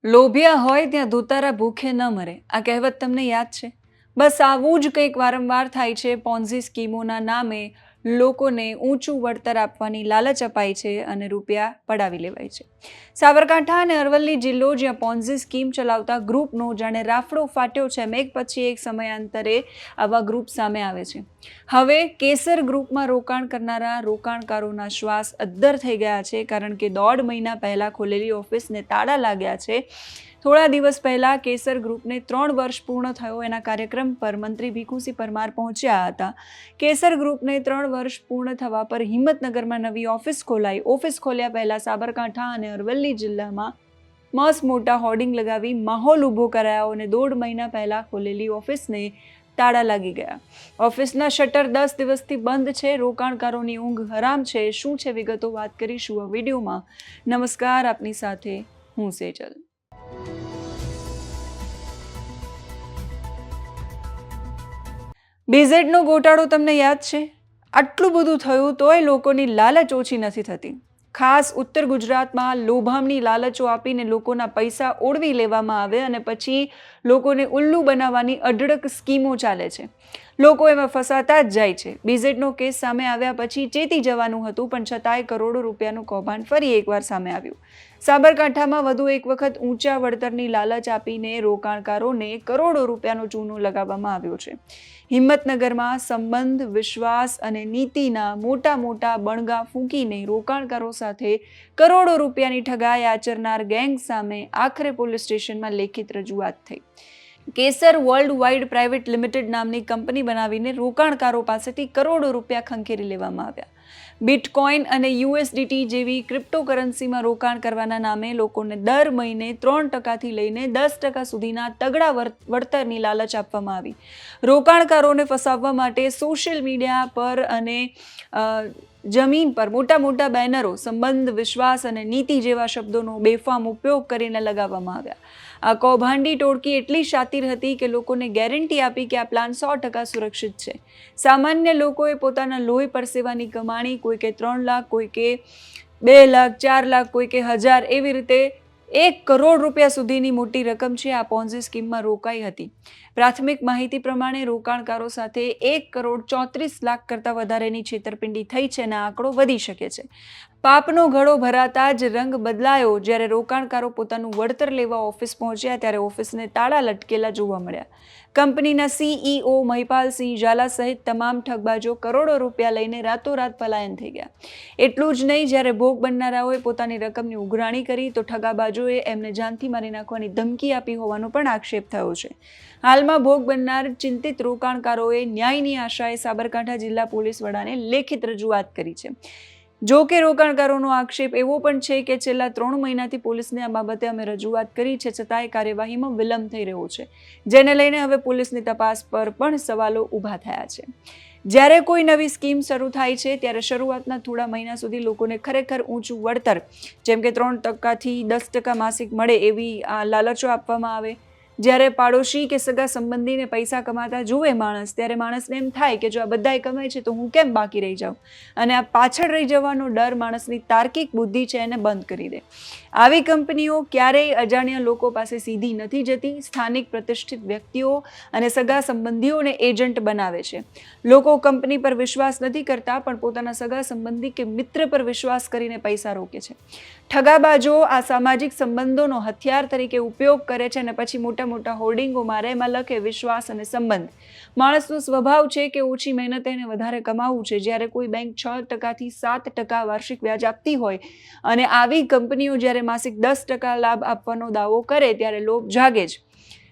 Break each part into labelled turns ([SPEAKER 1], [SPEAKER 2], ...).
[SPEAKER 1] લોભિયા હોય ત્યાં ધોતારા ભૂખે ન મરે આ કહેવત તમને યાદ છે? બસ આવું જ કંઈક વારંવાર થાય છે. પોન્ઝી સ્કીમોના નામે લોકોને ઊંચું વળતર આપવાની લાલચ અપાય છે અને રૂપિયા પડાવી લેવાય છે. સાબરકાંઠા અને અરવલ્લી જિલ્લો જ્યાં પોન્ઝી સ્કીમ ચલાવતા ગ્રુપનો જાણે રાફડો ફાટ્યો છે, એક પછી એક સમયાંતરે આવા ગ્રુપ સામે આવે છે. હવે કેસર ગ્રુપમાં રોકાણ કરનારા રોકાણકારોના શ્વાસ અદ્ધર થઈ ગયા છે, કારણ કે 1.5 મહિના પહેલા ખોલેલી ઓફિસને તાળા લાગ્યા છે. થોડા દિવસ પહેલા કેસર ગ્રુપને 3 વર્ષ પૂર્ણ થયો એના કાર્યક્રમ પર મંત્રી ભીખુસિંહ પરમાર પહોંચ્યા હતા. કેસર ગ્રુપને 3 વર્ષ પૂર્ણ થવા પર હિંમતનગરમાં નવી ઓફિસ ખોલાઈ. ઓફિસ ખોલ્યા પહેલા સાબરકાંઠા અને અરવલ્લી જિલ્લામાં મસ્ત મોટા હોર્ડિંગ લગાવી માહોલ ઊભો કરાયો અને 1.5 મહિના પહેલા ખોલેલી ઓફિસને તાળા લાગી ગયા. ઓફિસના શટર 10 દિવસથી બંધ છે. રોકાણકારોની ઊંઘ હરામ છે. શું છે વિગતો વાત કરીશું આ વિડીયોમાં. નમસ્કાર, આપની સાથે હું સેજલ. બીઝેડનો ગોટાળો તમને યાદ છે? આટલું બધું થયું તોય લોકોની લાલચ ઓછી નથી થતી. ખાસ ઉત્તર ગુજરાતમાં લોભામણી લાલચો આપીને લોકોના પૈસા ઓળવી લેવામાં આવે અને પછી લોકોને ઉલ્લુ બનાવવાની અઢળક સ્કીમો ચાલે છે. લોકો એમાં ફસાતા જ જાય છે. બીઝેડનો કેસ સામે આવ્યા પછી ચેતી જવાનું હતું, પણ છતાંય કરોડો રૂપિયાનું કૌભાંડ ફરી એકવાર સામે આવ્યું. સાબરકાંઠામાં વધુ એક વખત ઊંચા વળતરની લાલચ આપીને રોકાણકારોને કરોડો રૂપિયાનો ચૂનો લગાવવામાં આવ્યો છે. હિંમતનગરમાં સંબંધ, વિશ્વાસ અને નીતિના મોટા મોટા બણગા ફૂંકીને રોકાણકારો સાથે કરોડો રૂપિયાની ઠગાઈ આચરનાર ગેંગ સામે આખરે પોલીસ સ્ટેશનમાં લેખિત રજૂઆત થઈ. કેસર વર્લ્ડ વાઇડ પ્રાઇવેટ લિમિટેડ નામની કંપની બનાવીને રોકાણકારો પાસેથી કરોડો રૂપિયા ખંખેરી લેવામાં આવ્યા. બિટકોઇન અને યુએસડીટી જેવી ક્રિપ્ટોકરન્સીમાં રોકાણ કરવાના નામે લોકોને દર મહિને 3% લઈને 10% સુધીના તગડા વળતરની લાલચ આપવામાં આવી. રોકાણકારોને ફસાવવા માટે સોશિયલ મીડિયા પર અને જમીન પર મોટા મોટા બેનરો સંબંધ, વિશ્વાસ અને નીતિ જેવા શબ્દોનો બેફામ ઉપયોગ કરીને લગાવવામાં આવ્યા. આ કૌભાંડી ટોળકી એટલી શાતિર હતી કે લોકોને ગેરંટી આપી કે આ પ્લાન 100% સુરક્ષિત છે. સામાન્ય લોકોએ પોતાના લોહી પરસેવાની કમાણી, કોઈ કે 3 લાખ, કોઈ કે 2 લાખ, 4 લાખ, કોઈ કે 1000, એવી રીતે 1 કરોડ રૂપિયા સુધીની મોટી રકમ છે આ પોન્ઝી સ્કીમમાં રોકાઈ હતી. પ્રાથમિક માહિતી પ્રમાણે રોકાણકારો સાથે 1,34 લાખ કરતાં વધારેની છેતરપિંડી થઈ છે અને આંકડો વધી શકે છે. પાપનો ઘડો ભરાતા જ રંગ બદલાયો. જ્યારે રોકાણકારો પોતાનું વળતર લેવા ઓફિસ પહોંચ્યા ત્યારે ઓફિસને તાળા લટકેલા જોવા મળ્યા. કંપનીના CEO મહિપાલસિંહ ઝાલા સહિત તમામ ઠગબાજો કરોડો રૂપિયા લઈને રાતોરાત પલાયન થઈ ગયા. એટલું જ નહીં, જ્યારે ભોગ બનનારાઓએ પોતાની રકમની ઉઘરાણી કરી તો ઠગાબાજોએ એમને જાનથી મારી નાખવાની ધમકી આપી હોવાનો પણ આક્ષેપ થયો છે. હાલમાં ભોગ બનનાર ચિંતિત રોકાણકારોએ ન્યાયની આશાએ સાબરકાંઠા જિલ્લા પોલીસ વડાને લેખિત રજૂઆત કરી છે. જો કે રોકાણકારોનો આક્ષેપ એવો પણ છે કે છેલ્લા 3 મહિનાથી પોલીસને આ બાબતે અમે રજૂઆત કરી છે, છતાંય કાર્યવાહીમાં વિલંબ થઈ રહ્યો છે, જેને લઈને હવે પોલીસની તપાસ પર પણ સવાલો ઊભા થયા છે. જ્યારે કોઈ નવી સ્કીમ શરૂ થાય છે ત્યારે શરૂઆતના થોડા મહિના સુધી લોકોને ખરેખર ઊંચું વળતર, જેમ કે 3%થી 10% માસિક મળે એવી લાલચો આપવામાં આવે. જ્યારે પાડોશી કે સગા સંબંધીને પૈસા કમાતા જુએ માણસ, ત્યારે માણસને એમ થાય કે જો આ બધાય કમાય છે તો હું કેમ બાકી રહી જાઉં, અને આ પાછળ રહી જવાનો ડર માણસની તાર્કિક બુદ્ધિ છે એને બંધ કરી દે. આવી કંપનીઓ ક્યારેય અજાણ્યા લોકો પાસે સીધી નથી જતી. સ્થાનિક પ્રતિષ્ઠિત વ્યક્તિઓ અને સગા સંબંધીઓને એજન્ટ બનાવે છે. લોકો કંપની પર વિશ્વાસ નથી કરતા, પણ પોતાના સગા સંબંધી કે મિત્ર પર વિશ્વાસ કરીને પૈસા રોકે છે. ઠગાબાજો આ સામાજિક સંબંધોનો હથિયાર તરીકે ઉપયોગ કરે છે અને પછી મોટા મોટા હોર્ડિંગો મારે, એમાં લખે વિશ્વાસ અને સંબંધ. માણસનો સ્વભાવ છે કે ઓછી મહેનતે એને વધારે કમાવું છે. જ્યારે કોઈ બેંક 6%થી 7% વાર્ષિક વ્યાજ આપતી હોય અને આવી કંપનીઓ જ્યારે માસિક 10% લાભ આપવાનો દાવો કરે ત્યારે લોભ જાગે જ.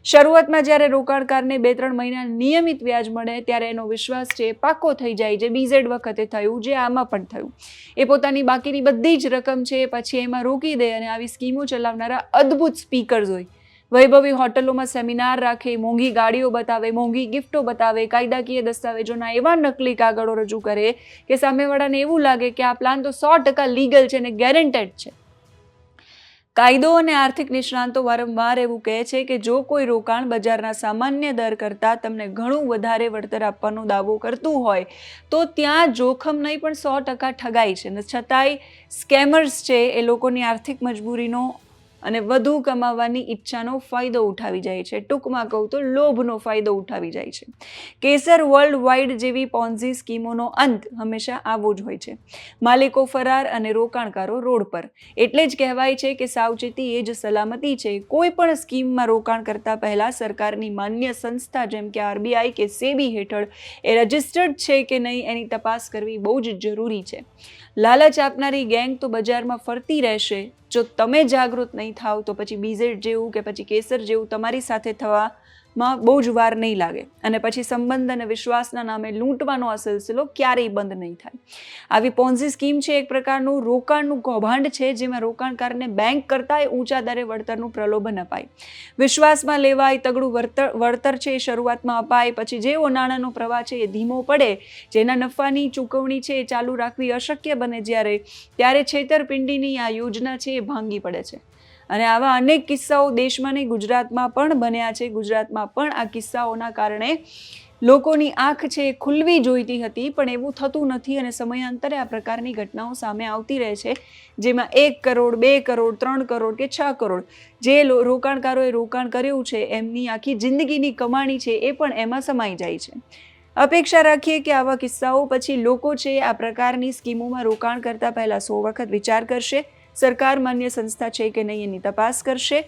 [SPEAKER 1] શરૂઆતમાં જ્યારે રોકાણકારને 2-3 મહિના નિયમિત વ્યાજ મળે ત્યારે એનો વિશ્વાસ છે પાકો થઈ જાય, જે બીઝેડ વખતે થયું, જે આમાં પણ થયું. એ પોતાની બાકીની બધી જ રકમ છે પછી એમાં રોકી દે અને આવી સ્કીમો ચલાવનારા અદ્ભુત સ્પીકર્સ હોય, વૈભવી હોટલોમાં સેમિનાર રાખે, મોંઘી ગાડીઓ બતાવે, મોંઘી ગિફ્ટો બતાવે, કાયદાકીય દસ્તાવેજોના એવા નકલી કાગળો રજૂ કરે કે સામેવાળાને એવું લાગે કે આ પ્લાન તો 100% લીગલ છે અને ગેરંટેડ છે. કાયદો અને આર્થિક નિષ્ણાંતો વારંવાર એવું કહે છે કે જો કોઈ રોકાણ બજારના સામાન્ય દર કરતાં તમને ઘણું વધારે વળતર આપવાનો દાવો કરતું હોય તો ત્યાં જોખમ નહીં પણ 100% ઠગાઈ છે. છતાંય સ્કેમર્સ છે એ લોકોની આર્થિક મજબૂરીનો અને વધુ કમાવાની ઈચ્છાનો ફાયદો ઉઠાવી જાય છે. ટૂંકમાં કહું તો લોભનો ફાયદો ઉઠાવી જાય છે. કેસર વર્લ્ડ વાઇડ જેવી પોન્ઝી સ્કીમોનો અંત હંમેશા આવો જ હોય છે. માલિકો ફરાર અને રોકાણકારો રોડ પર. એટલે જ કહેવાય છે કે સાવચેતી એ જ સલામતી છે. કોઈ પણ સ્કીમમાં રોકાણ કરતા પહેલા સરકારની માન્ય સંસ્થા જેમ કે RBI કે સેબી હેઠળ એ રજિસ્ટર્ડ છે કે નહીં એની તપાસ કરવી બહુ જ જરૂરી છે. લાલચ આપનારી ગેંગ તો બજારમાં ફરતી રહેશે. જો તમે જાગૃત નહીં થાવ તો પછી બીઝેડ જેવું કે પછી કેસર જેવું તમારી સાથે થવામાં બહુ જ વાર નહીં લાગે અને પછી સંબંધ અને વિશ્વાસના નામે લૂંટવાનો આ સિલસિલો ક્યારેય બંધ નહીં થાય. આવી પોન્ઝી સ્કીમ છે એક પ્રકારનું રોકાણનું કૌભાંડ છે જેમાં રોકાણકારને બેંક કરતાં ઊંચા દરે વળતરનું પ્રલોભન અપાય. વિશ્વાસમાં લેવાય, તગડું વળતર છે એ શરૂઆતમાં અપાય, પછી જેવો નાણાંનો પ્રવાહ છે એ ધીમો પડે, જેના નફાની ચૂકવણી છે એ ચાલુ રાખવી અશક્ય બને ત્યારે છેતરપિંડીની આ યોજના છે એ ભાંગી પડે છે. અને આવા અનેક કિસ્સાઓ દેશમાં નહીં ગુજરાતમાં પણ બન્યા છે. ગુજરાતમાં પણ આ કિસ્સાઓના કારણે લોકોની આંખ છે એ ખુલવી જોઈતી હતી પણ એવું થતું નથી અને સમયાંતરે આ પ્રકારની ઘટનાઓ સામે આવતી રહે છે જેમાં 1 કરોડ, 2 કરોડ, 3 કરોડ કે 6 કરોડ જે રોકાણકારોએ રોકાણ કર્યું છે એમની આખી જિંદગીની કમાણી છે એ પણ એમાં સમાઈ જાય છે. અપેક્ષા રાખીએ કે આવા કિસ્સાઓ પછી લોકો છે આ પ્રકારની સ્કીમોમાં રોકાણ કરતા પહેલા 100 વખત વિચાર કરશે. સરકાર માન્ય સંસ્થા છે કે નહીં એની તપાસ કરશે.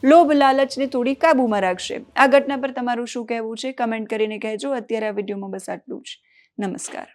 [SPEAKER 1] લોભ લાલચને થોડી કાબૂમાં રાખશે. આ ઘટના પર તમારું શું કહેવું છે કમેન્ટ કરીને કહેજો. અત્યારે આ વિડીયોમાં બસ આટલું જ. નમસ્કાર.